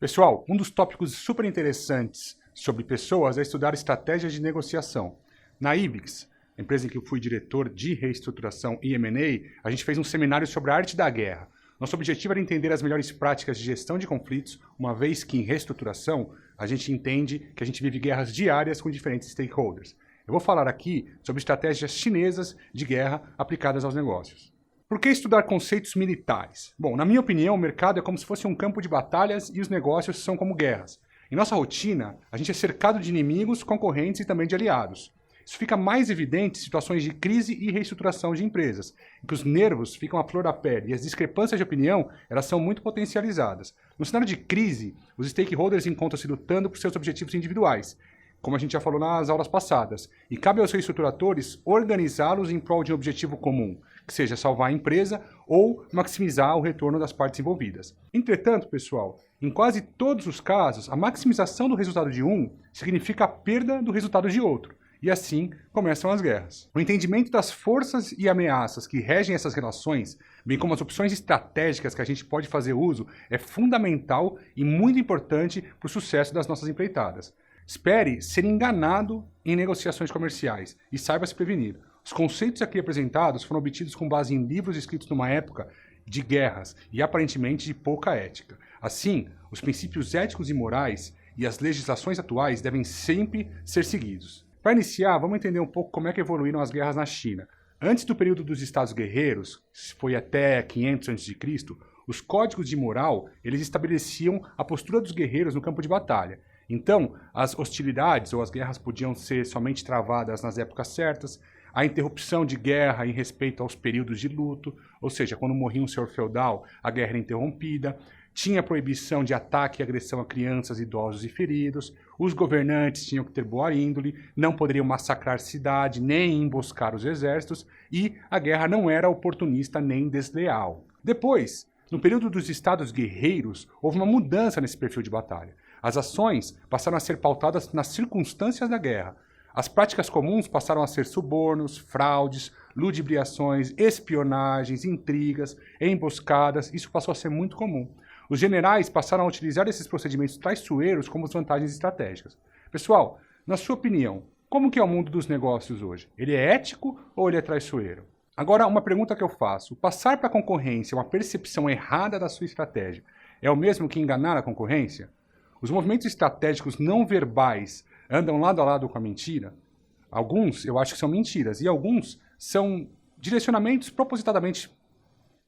Pessoal, um dos tópicos super interessantes sobre pessoas é estudar estratégias de negociação. Na Ibix, empresa em que eu fui diretor de reestruturação e M&A, a gente fez um seminário sobre a arte da guerra. Nosso objetivo era entender as melhores práticas de gestão de conflitos, uma vez que em reestruturação a gente entende que a gente vive guerras diárias com diferentes stakeholders. Eu vou falar aqui sobre estratégias chinesas de guerra aplicadas aos negócios. Por que estudar conceitos militares? Bom, na minha opinião, o mercado é como se fosse um campo de batalhas e os negócios são como guerras. Em nossa rotina, a gente é cercado de inimigos, concorrentes e também de aliados. Isso fica mais evidente em situações de crise e reestruturação de empresas, em que os nervos ficam à flor da pele e as discrepâncias de opinião elas são muito potencializadas. No cenário de crise, os stakeholders encontram-se lutando por seus objetivos individuais, como a gente já falou nas aulas passadas, e cabe aos reestruturadores organizá-los em prol de um objetivo comum, que seja salvar a empresa ou maximizar o retorno das partes envolvidas. Entretanto, pessoal, em quase todos os casos, a maximização do resultado de um significa a perda do resultado de outro, e assim começam as guerras. O entendimento das forças e ameaças que regem essas relações, bem como as opções estratégicas que a gente pode fazer uso, é fundamental e muito importante para o sucesso das nossas empreitadas. Espere ser enganado em negociações comerciais e saiba se prevenir. Os conceitos aqui apresentados foram obtidos com base em livros escritos numa época de guerras e aparentemente de pouca ética. Assim, os princípios éticos e morais e as legislações atuais devem sempre ser seguidos. Para iniciar, vamos entender um pouco como é que evoluíram as guerras na China. Antes do período dos Estados Guerreiros, que foi até 500 a.C., os códigos de moral eles estabeleciam a postura dos guerreiros no campo de batalha. Então, as hostilidades ou as guerras podiam ser somente travadas nas épocas certas, a interrupção de guerra em respeito aos períodos de luto, ou seja, quando morria um senhor feudal, a guerra era interrompida, tinha proibição de ataque e agressão a crianças, idosos e feridos, os governantes tinham que ter boa índole, não poderiam massacrar cidade, nem emboscar os exércitos, e a guerra não era oportunista nem desleal. Depois, no período dos estados guerreiros, houve uma mudança nesse perfil de batalha. As ações passaram a ser pautadas nas circunstâncias da guerra. As práticas comuns passaram a ser subornos, fraudes, ludibriações, espionagens, intrigas, emboscadas. Isso passou a ser muito comum. Os generais passaram a utilizar esses procedimentos traiçoeiros como vantagens estratégicas. Pessoal, na sua opinião, como que é o mundo dos negócios hoje? Ele é ético ou ele é traiçoeiro? Agora, uma pergunta que eu faço. Passar para a concorrência uma percepção errada da sua estratégia é o mesmo que enganar a concorrência? Os movimentos estratégicos não verbais andam lado a lado com a mentira? Alguns eu acho que são mentiras e alguns são direcionamentos propositadamente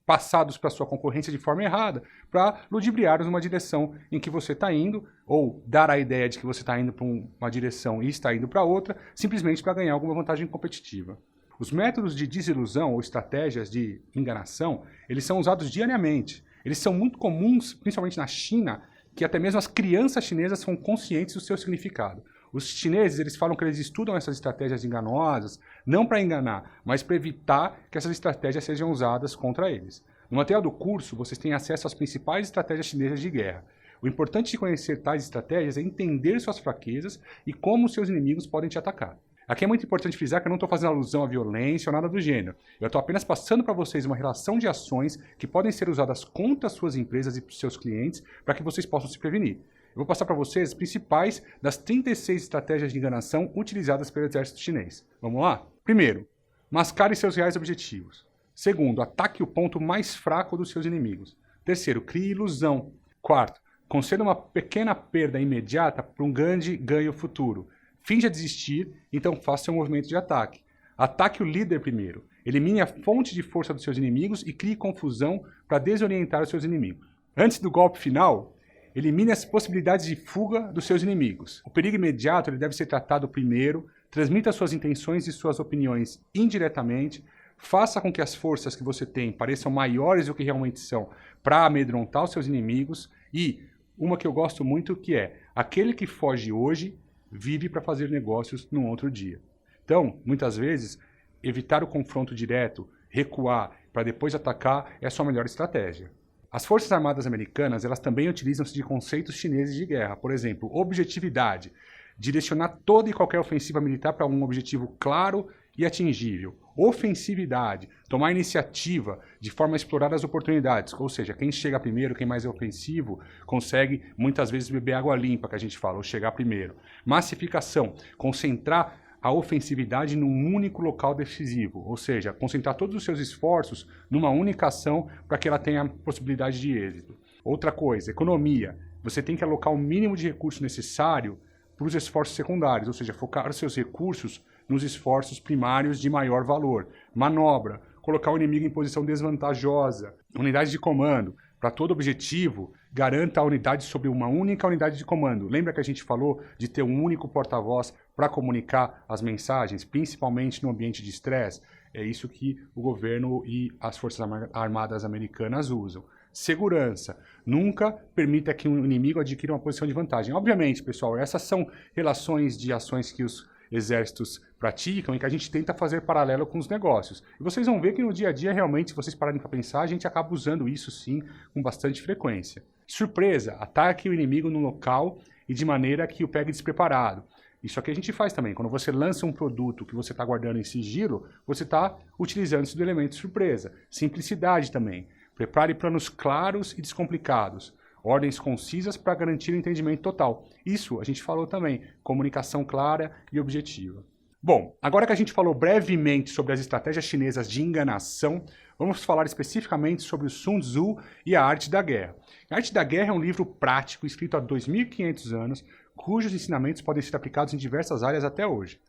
passados para a sua concorrência de forma errada, para ludibriar numa direção em que você está indo, ou dar a ideia de que você está indo para uma direção e está indo para outra, simplesmente para ganhar alguma vantagem competitiva. Os métodos de desilusão ou estratégias de enganação, eles são usados diariamente. Eles são muito comuns, principalmente na China, que até mesmo as crianças chinesas são conscientes do seu significado. Os chineses eles falam que eles estudam essas estratégias enganosas, não para enganar, mas para evitar que essas estratégias sejam usadas contra eles. No material do curso, vocês têm acesso às principais estratégias chinesas de guerra. O importante de conhecer tais estratégias é entender suas fraquezas e como seus inimigos podem te atacar. Aqui é muito importante frisar que eu não estou fazendo alusão à violência ou nada do gênero. Eu estou apenas passando para vocês uma relação de ações que podem ser usadas contra as suas empresas e seus clientes para que vocês possam se prevenir. Eu vou passar para vocês as principais das 36 estratégias de enganação utilizadas pelo exército chinês. Vamos lá? Primeiro, mascare seus reais objetivos. Segundo, ataque o ponto mais fraco dos seus inimigos. Terceiro, crie ilusão. Quarto, conceda uma pequena perda imediata para um grande ganho futuro. Finja desistir, então faça um movimento de ataque. Ataque o líder primeiro. Elimine a fonte de força dos seus inimigos e crie confusão para desorientar os seus inimigos. Antes do golpe final, elimine as possibilidades de fuga dos seus inimigos. O perigo imediato ele deve ser tratado primeiro, transmita suas intenções e suas opiniões indiretamente, faça com que as forças que você tem pareçam maiores do que realmente são para amedrontar os seus inimigos e, uma que eu gosto muito, que é aquele que foge hoje, vive para fazer negócios num outro dia. Então, muitas vezes, evitar o confronto direto, recuar para depois atacar é a sua melhor estratégia. As Forças Armadas Americanas, elas também utilizam-se de conceitos chineses de guerra. Por exemplo, objetividade, direcionar toda e qualquer ofensiva militar para um objetivo claro e atingível. Ofensividade, tomar iniciativa de forma a explorar as oportunidades. Ou seja, quem chega primeiro, quem mais é ofensivo, consegue muitas vezes beber água limpa, que a gente fala, ou chegar primeiro. Massificação, concentrar a ofensividade num único local decisivo. Ou seja, concentrar todos os seus esforços numa única ação para que ela tenha possibilidade de êxito. Outra coisa, economia. Você tem que alocar o mínimo de recurso necessário para os esforços secundários, ou seja, focar os seus recursos nos esforços primários de maior valor. Manobra, colocar o inimigo em posição desvantajosa. Unidade de comando, para todo objetivo, garanta a unidade sobre uma única unidade de comando. Lembra que a gente falou de ter um único porta-voz para comunicar as mensagens, principalmente no ambiente de estresse? É isso que o governo e as Forças Armadas americanas usam. Segurança. Nunca permita que um inimigo adquira uma posição de vantagem. Obviamente, pessoal, essas são relações de ações que os exércitos praticam e que a gente tenta fazer paralelo com os negócios. E vocês vão ver que no dia a dia, realmente, se vocês pararem para pensar, a gente acaba usando isso, sim, com bastante frequência. Surpresa. Ataque o inimigo no local e de maneira que o pegue despreparado. Isso aqui a gente faz também. Quando você lança um produto que você está guardando em sigilo, você está utilizando-se do elemento surpresa. Simplicidade também. Prepare planos claros e descomplicados. Ordens concisas para garantir o entendimento total. Isso a gente falou também. Comunicação clara e objetiva. Bom, agora que a gente falou brevemente sobre as estratégias chinesas de enganação, vamos falar especificamente sobre o Sun Tzu e a Arte da Guerra. A Arte da Guerra é um livro prático escrito há 2.500 anos, cujos ensinamentos podem ser aplicados em diversas áreas até hoje.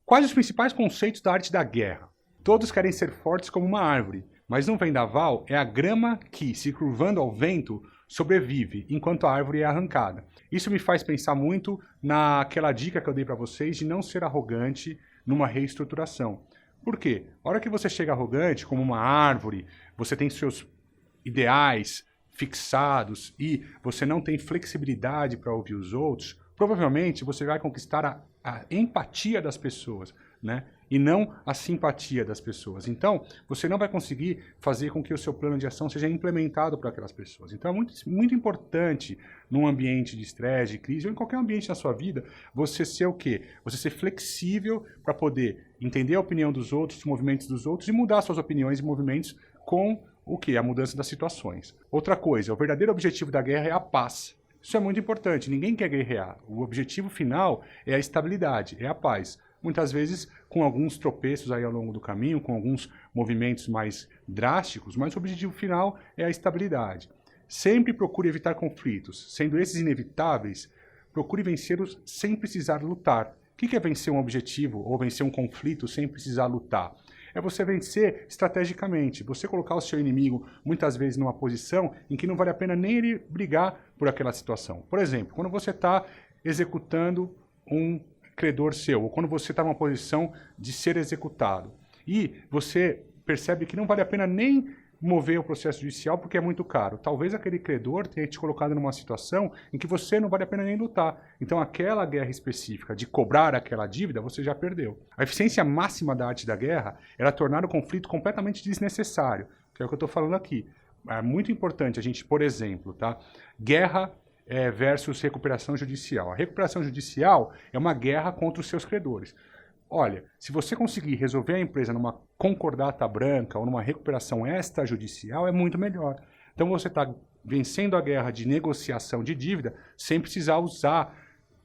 Quais os principais conceitos da Arte da Guerra? Todos querem ser fortes como uma árvore, mas um vendaval é a grama que, se curvando ao vento, sobrevive, enquanto a árvore é arrancada. Isso me faz pensar muito naquela dica que eu dei para vocês de não ser arrogante numa reestruturação. Por quê? A hora que você chega arrogante, como uma árvore, você tem seus ideais fixados e você não tem flexibilidade para ouvir os outros, provavelmente você vai conquistar a empatia das pessoas, né? E não a simpatia das pessoas. Então, você não vai conseguir fazer com que o seu plano de ação seja implementado por aquelas pessoas. Então, é muito importante, num ambiente de estresse, de crise, ou em qualquer ambiente na sua vida, você ser o quê? Você ser flexível para poder entender a opinião dos outros, os movimentos dos outros, e mudar suas opiniões e movimentos com o quê? A mudança das situações. Outra coisa, o verdadeiro objetivo da guerra é a paz. Isso é muito importante, ninguém quer guerrear. O objetivo final é a estabilidade, é a paz. Muitas vezes com alguns tropeços aí ao longo do caminho, com alguns movimentos mais drásticos, mas o objetivo final é a estabilidade. Sempre procure evitar conflitos, sendo esses inevitáveis, procure vencê-los sem precisar lutar. O que é vencer um objetivo ou vencer um conflito sem precisar lutar? É você vencer estrategicamente, você colocar o seu inimigo muitas vezes numa posição em que não vale a pena nem ele brigar por aquela situação. Por exemplo, quando você está executando um credor seu, ou quando você está numa posição de ser executado, e você percebe que não vale a pena nem mover o processo judicial porque é muito caro. Talvez aquele credor tenha te colocado numa situação em que você não vale a pena nem lutar. Então aquela guerra específica de cobrar aquela dívida, você já perdeu. A eficiência máxima da arte da guerra era tornar o conflito completamente desnecessário, que é o que eu estou falando aqui. É muito importante a gente, por exemplo, tá? Guerra versus recuperação judicial. A recuperação judicial é uma guerra contra os seus credores. Olha, se você conseguir resolver a empresa numa concordata branca ou numa recuperação extrajudicial, é muito melhor. Então você está vencendo a guerra de negociação de dívida sem precisar usar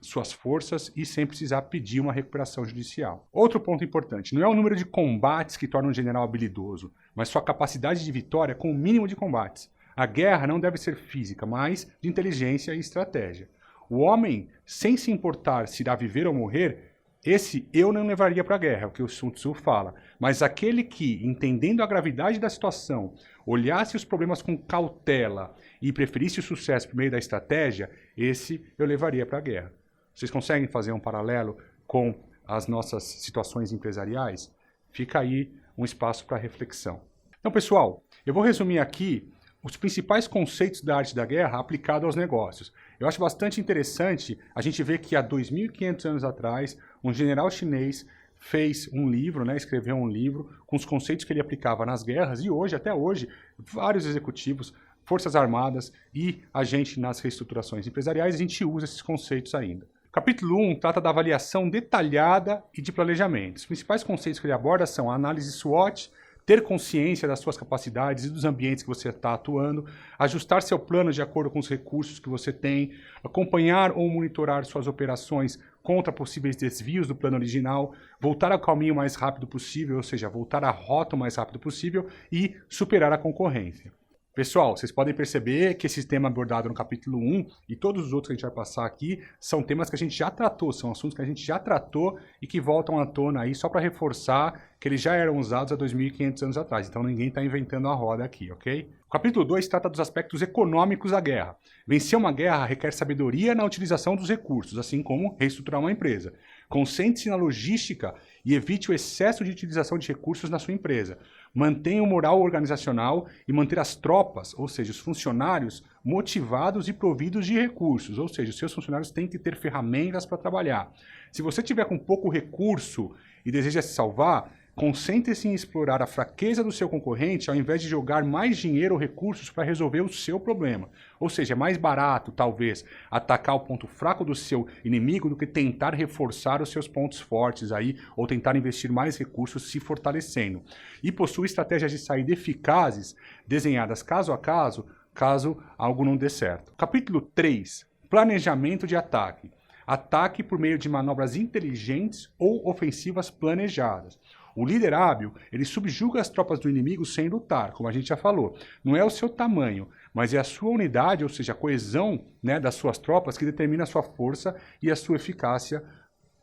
suas forças e sem precisar pedir uma recuperação judicial. Outro ponto importante, não é o número de combates que torna um general habilidoso, mas sua capacidade de vitória com o mínimo de combates. A guerra não deve ser física, mas de inteligência e estratégia. O homem, sem se importar se irá viver ou morrer, esse eu não levaria para a guerra, é o que o Sun Tzu fala. Mas aquele que, entendendo a gravidade da situação, olhasse os problemas com cautela e preferisse o sucesso por meio da estratégia, esse eu levaria para a guerra. Vocês conseguem fazer um paralelo com as nossas situações empresariais? Fica aí um espaço para reflexão. Então, pessoal, eu vou resumir aqui os principais conceitos da arte da guerra aplicado aos negócios. Eu acho bastante interessante a gente ver que há 2.500 anos atrás, um general chinês fez um livro, né, escreveu um livro com os conceitos que ele aplicava nas guerras e hoje, até hoje, vários executivos, forças armadas e a gente nas reestruturações empresariais, a gente usa esses conceitos ainda. Capítulo 1 trata da avaliação detalhada e de planejamento. Os principais conceitos que ele aborda são a análise SWOT, ter consciência das suas capacidades e dos ambientes que você está atuando, ajustar seu plano de acordo com os recursos que você tem, acompanhar ou monitorar suas operações contra possíveis desvios do plano original, voltar ao caminho o mais rápido possível, ou seja, voltar à rota o mais rápido possível e superar a concorrência. Pessoal, vocês podem perceber que esse tema abordado no capítulo 1 e todos os outros que a gente vai passar aqui são temas que a gente já tratou, são assuntos que a gente já tratou e que voltam à tona aí só para reforçar que eles já eram usados há 2.500 anos atrás, então ninguém está inventando a roda aqui, ok? O capítulo 2 trata dos aspectos econômicos da guerra. Vencer uma guerra requer sabedoria na utilização dos recursos, assim como reestruturar uma empresa. Concentre-se na logística e evite o excesso de utilização de recursos na sua empresa. Mantenha o moral organizacional e manter as tropas, ou seja, os funcionários, motivados e providos de recursos, ou seja, os seus funcionários têm que ter ferramentas para trabalhar. Se você tiver com pouco recurso e deseja se salvar, concentre-se em explorar a fraqueza do seu concorrente ao invés de jogar mais dinheiro ou recursos para resolver o seu problema. Ou seja, é mais barato, talvez, atacar o ponto fraco do seu inimigo do que tentar reforçar os seus pontos fortes aí, ou tentar investir mais recursos se fortalecendo. E possui estratégias de saída eficazes, desenhadas caso a caso algo não dê certo. Capítulo 3. Planejamento de ataque. Ataque por meio de manobras inteligentes ou ofensivas planejadas. O líder hábil, ele subjuga as tropas do inimigo sem lutar, como a gente já falou. Não é o seu tamanho, mas é a sua unidade, ou seja, a coesão, né, das suas tropas que determina a sua força e a sua eficácia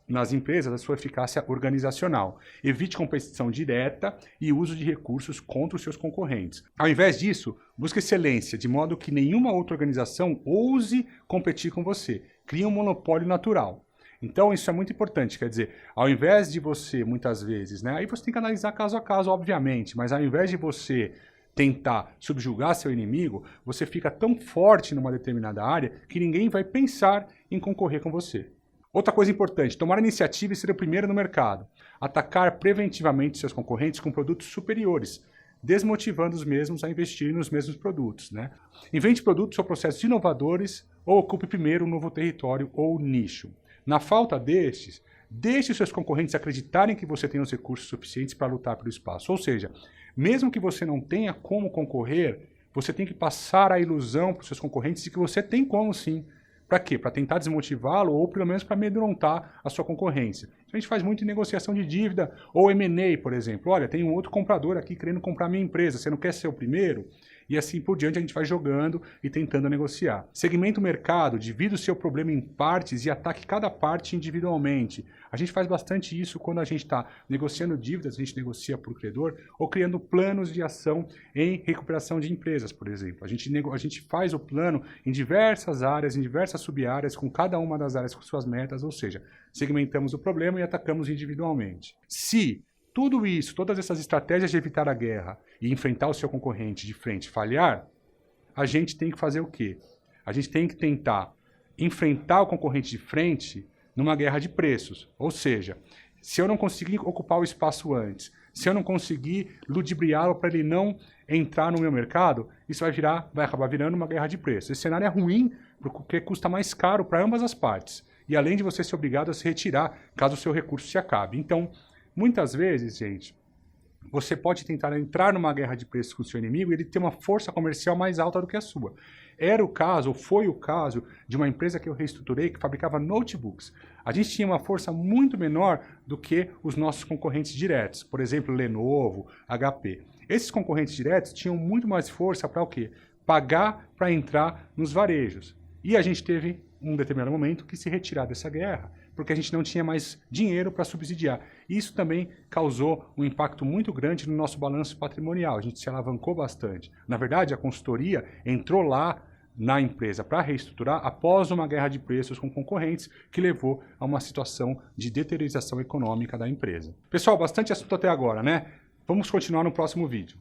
nas empresas, a sua eficácia organizacional. Evite competição direta e uso de recursos contra os seus concorrentes. Ao invés disso, busque excelência, de modo que nenhuma outra organização ouse competir com você. Crie um monopólio natural. Então isso é muito importante, quer dizer, ao invés de você, muitas vezes, né, aí você tem que analisar caso a caso, obviamente, mas ao invés de você tentar subjugar seu inimigo, você fica tão forte numa determinada área que ninguém vai pensar em concorrer com você. Outra coisa importante, tomar iniciativa e ser o primeiro no mercado. Atacar preventivamente seus concorrentes com produtos superiores, desmotivando os mesmos a investir nos mesmos produtos, né? Invente produtos ou processos inovadores ou ocupe primeiro um novo território ou nicho. Na falta destes, deixe seus concorrentes acreditarem que você tem os recursos suficientes para lutar pelo espaço. Ou seja, mesmo que você não tenha como concorrer, você tem que passar a ilusão para os seus concorrentes de que você tem como sim. Para quê? Para tentar desmotivá-lo ou pelo menos para amedrontar a sua concorrência. A gente faz muito em negociação de dívida ou M&A, por exemplo. Olha, tem um outro comprador aqui querendo comprar minha empresa, você não quer ser o primeiro? E assim por diante a gente vai jogando e tentando negociar. Segmenta o mercado, divida o seu problema em partes e ataque cada parte individualmente. A gente faz bastante isso quando a gente está negociando dívidas, a gente negocia por credor, ou criando planos de ação em recuperação de empresas, por exemplo. A gente faz o plano em diversas áreas, em diversas sub-áreas, com cada uma das áreas com suas metas, ou seja, segmentamos o problema e atacamos individualmente. Se tudo isso, todas essas estratégias de evitar a guerra e enfrentar o seu concorrente de frente falhar, a gente tem que fazer o quê? A gente tem que tentar enfrentar o concorrente de frente numa guerra de preços. Ou seja, se eu não conseguir ocupar o espaço antes, se eu não conseguir ludibriá-lo para ele não entrar no meu mercado, isso vai acabar virando uma guerra de preços. Esse cenário é ruim porque custa mais caro para ambas as partes. E além de você ser obrigado a se retirar caso o seu recurso se acabe. Então, muitas vezes, gente, você pode tentar entrar numa guerra de preços com o seu inimigo e ele ter uma força comercial mais alta do que a sua. Era o caso, ou foi o caso, de uma empresa que eu reestruturei que fabricava notebooks. A gente tinha uma força muito menor do que os nossos concorrentes diretos. Por exemplo, Lenovo, HP. Esses concorrentes diretos tinham muito mais força para o quê? Pagar para entrar nos varejos. E a gente teve, um determinado momento, que se retirar dessa guerra, porque a gente não tinha mais dinheiro para subsidiar. Isso também causou um impacto muito grande no nosso balanço patrimonial. A gente se alavancou bastante. Na verdade, a consultoria entrou lá na empresa para reestruturar após uma guerra de preços com concorrentes que levou a uma situação de deteriorização econômica da empresa. Pessoal, bastante assunto até agora, né? Vamos continuar no próximo vídeo.